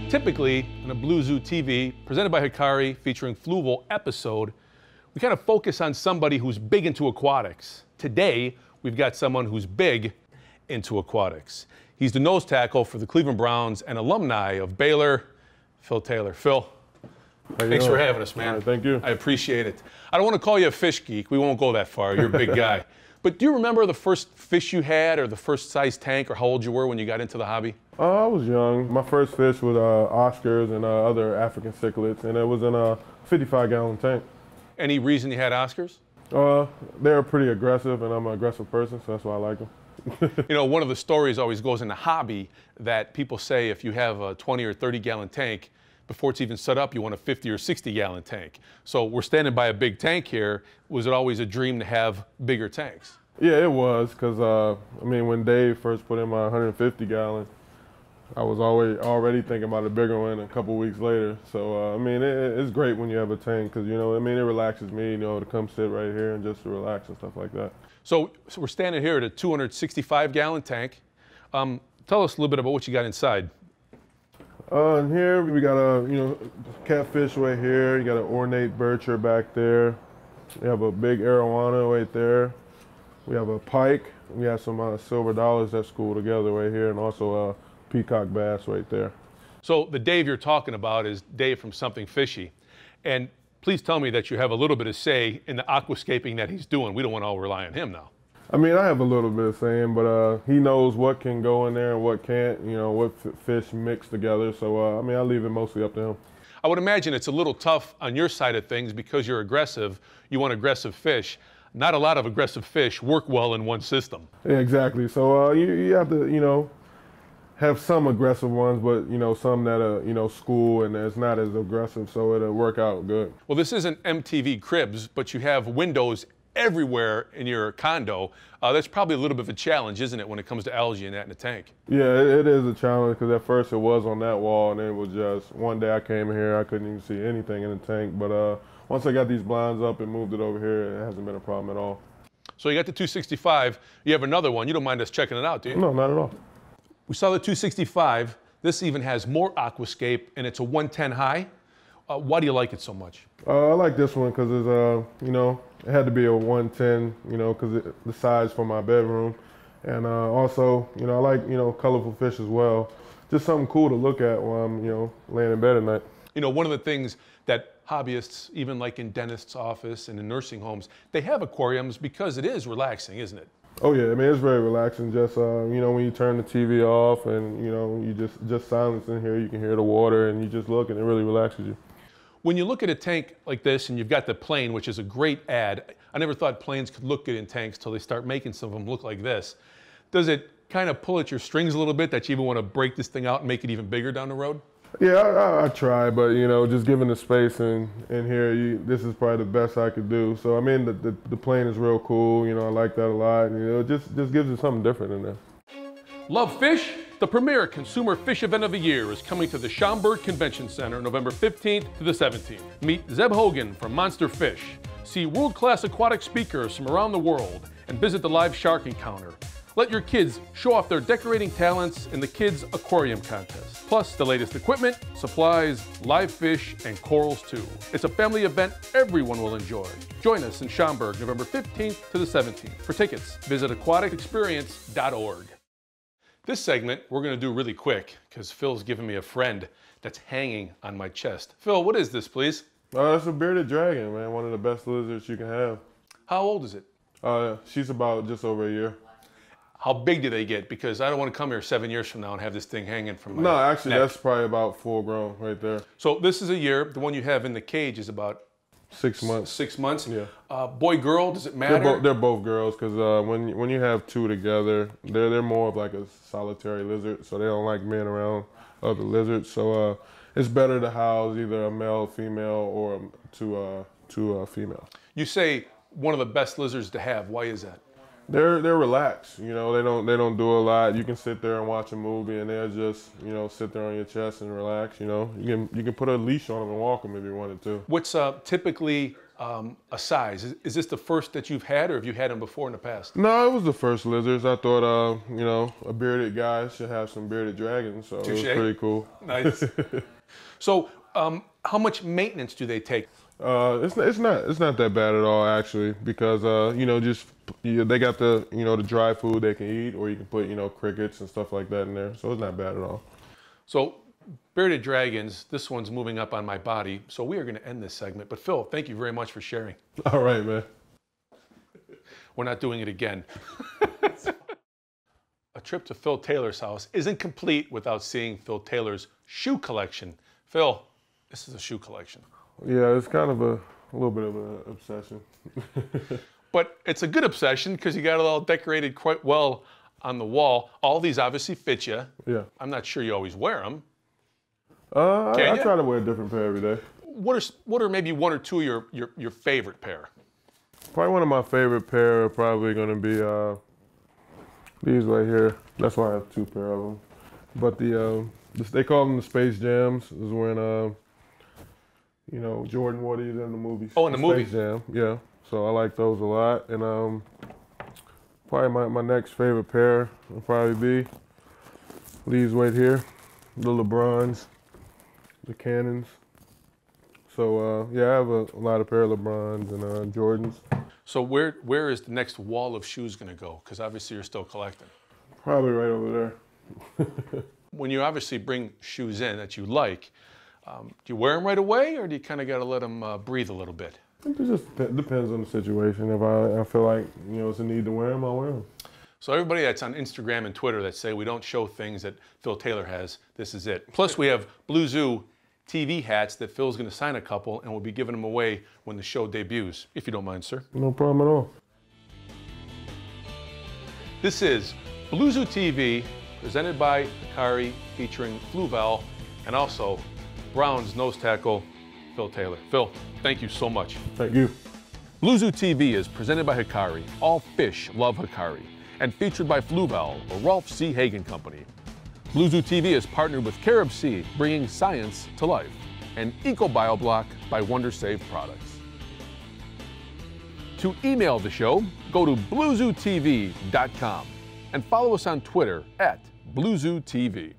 Typically, on a BZTV, presented by Hikari, featuring Fluval episode, we kind of focus on somebody who's big into aquatics. Today, we've got someone who's big into aquatics. He's the nose tackle for the Cleveland Browns and alumni of Baylor, Phil Taylor. Phil, thanks for having us, man. Thank you. I appreciate it. I don't want to call you a fish geek. We won't go that far. You're a big guy. But do you remember the first fish you had, or the first size tank, or how old you were when you got into the hobby? I was young. My first fish was Oscars and other African cichlids, and it was in a 55-gallon tank. Any reason you had Oscars? They're pretty aggressive, and I'm an aggressive person, so that's why I like them. You know, one of the stories always goes in the hobby that people say if you have a 20 or 30-gallon tank, before it's even set up, you want a 50 or 60-gallon tank. So we're standing by a big tank here. Was it always a dream to have bigger tanks? Yeah, it was, because, I mean, when Dave first put in my 150-gallon, I was already thinking about a bigger one a couple weeks later. So, I mean, it's great when you have a tank because, you know, I mean, it relaxes me, you know, to come sit right here and just to relax and stuff like that. So we're standing here at a 265-gallon tank. Tell us a little bit about what you got inside. In here, we got a, you know, catfish right here. You got an ornate bircher back there. We have a big arowana right there. We have a pike. We have some silver dollars that school together right here, and also a peacock bass right there. So the Dave you're talking about is Dave from Something Fishy. And please tell me that you have a little bit of say in the aquascaping that he's doing. We don't want to all rely on him now. I mean, I have a little bit of saying, but he knows what can go in there and what can't, you know, what fish mix together. So, I mean, I leave it mostly up to him. I would imagine it's a little tough on your side of things because you're aggressive. You want aggressive fish. Not a lot of aggressive fish work well in one system. Yeah, exactly. So you have to, you know, have some aggressive ones, but, you know, some that you know, school and it's not as aggressive, so it'll work out good. Well, this isn't MTV Cribs, but you have windows everywhere in your condo. That's probably a little bit of a challenge, isn't it, when it comes to algae and that in the tank? Yeah, it is a challenge because at first it was on that wall, and then it was just one day I came here, I couldn't even see anything in the tank. But once I got these blinds up and moved it over here, it hasn't been a problem at all. So you got the 265. You have another one. You don't mind us checking it out, do you? No, not at all. We saw the 265. This even has more aquascape, and it's a 110 high. Why do you like it so much? I like this one because it's, you know, it had to be a 110, you know, because the size for my bedroom. And also, you know, I like, you know, colorful fish as well. Just something cool to look at while I'm, you know, laying in bed at night. You know, one of the things that hobbyists, even like in dentist's office and in nursing homes, they have aquariums because it is relaxing, isn't it? Oh yeah, I mean, it's very relaxing. Just, you know, when you turn the TV off and, you know, you just silence in here, you can hear the water and you just look and it really relaxes you. When you look at a tank like this and you've got the plane, which is a great ad, I never thought planes could look good in tanks till they start making some of them look like this. Does it kind of pull at your strings a little bit that you even want to break this thing out and make it even bigger down the road? Yeah, I try, but, you know, just given the space in here, this is probably the best I could do. So, I mean, the plane is real cool. You know, I like that a lot. And, you know, it just gives it something different in there. Love fish? The premier consumer fish event of the year is coming to the Schaumburg Convention Center November 15th to the 17th. Meet Zeb Hogan from Monster Fish. See world-class aquatic speakers from around the world and visit the live shark encounter. Let your kids show off their decorating talents in the Kids Aquarium Contest. Plus the latest equipment, supplies, live fish, and corals too. It's a family event everyone will enjoy. Join us in Schaumburg November 15th to the 17th. For tickets, visit aquaticexperience.org. This segment we're going to do really quick because Phil's giving me a friend that's hanging on my chest. Phil, what is this, please? That's a bearded dragon, man. One of the best lizards you can have. How old is it? She's about just over a year. How big do they get? Because I don't want to come here 7 years from now and have this thing hanging from my No, actually, neck. That's probably about full grown right there. So this is a year. The one you have in the cage is about 6 months. 6 months? Yeah. Boy, girl, does it matter? They're both girls because when you have two together, they're more of like a solitary lizard, so they don't like being around other lizards. So it's better to house either a male, female, or two females. You say one of the best lizards to have. Why is that? They're relaxed, you know, they don't do a lot. You can sit there and watch a movie and they'll just, you know, sit there on your chest and relax, you know. You can put a leash on them and walk them if you wanted to. What's typically a size. Is this the first that you've had, or have you had them before in the past? No, it was the first lizards. I thought, you know, a bearded guy should have some bearded dragons, so Touché. it was pretty cool. Nice. So, how much maintenance do they take? It's not that bad at all, actually, because you know, they got the, you know, the dry food they can eat, or you can put, you know, crickets and stuff like that in there, so it's not bad at all. So, bearded dragons, this one's moving up on my body, so we are going to end this segment. But Phil, thank you very much for sharing. All right, man. We're not doing it again. A trip to Phil Taylor's house isn't complete without seeing Phil Taylor's shoe collection. Phil, this is a shoe collection. Yeah, it's kind of a little bit of an obsession. But it's a good obsession because you got it all decorated quite well on the wall. All these obviously fit you. Yeah. I'm not sure you always wear them. I try to wear a different pair every day. What are maybe one or two of your favorite pair? Probably one of my favorite pair are probably going to be these right here. That's why I have two pair of them. But they call them the Space Jams. This is when you know, Jordan wore these in the movie. Oh, in the movie. Space Jam, yeah. So I like those a lot. And probably my next favorite pair will probably be these right here, the LeBrons, the Cannons. So yeah, I have a lot of pair of LeBrons and Jordans. So where is the next wall of shoes going to go? Because obviously you're still collecting. Probably right over there. When you obviously bring shoes in that you like, do you wear them right away, or do you kind of got to let them breathe a little bit? It just depends on the situation. If I feel like, you know, it's a need to wear them, I'll wear them. So everybody that's on Instagram and Twitter that say we don't show things that Phil Taylor has, this is it. Plus we have Blue Zoo TV hats that Phil's going to sign a couple, and we'll be giving them away when the show debuts, if you don't mind, sir. No problem at all. This is Blue Zoo TV, presented by Hikari, featuring Fluval, and also Brown's nose tackle, Phil Taylor. Phil, thank you so much. Thank you. Blue Zoo TV is presented by Hikari. All fish love Hikari. And featured by Fluval, the Rolf C. Hagen Company. Blue Zoo TV is partnered with Carib Sea, bringing science to life. And EcoBioBlock by WonderSave Products. To email the show, go to bluezootv.com and follow us on Twitter @BlueZooTV.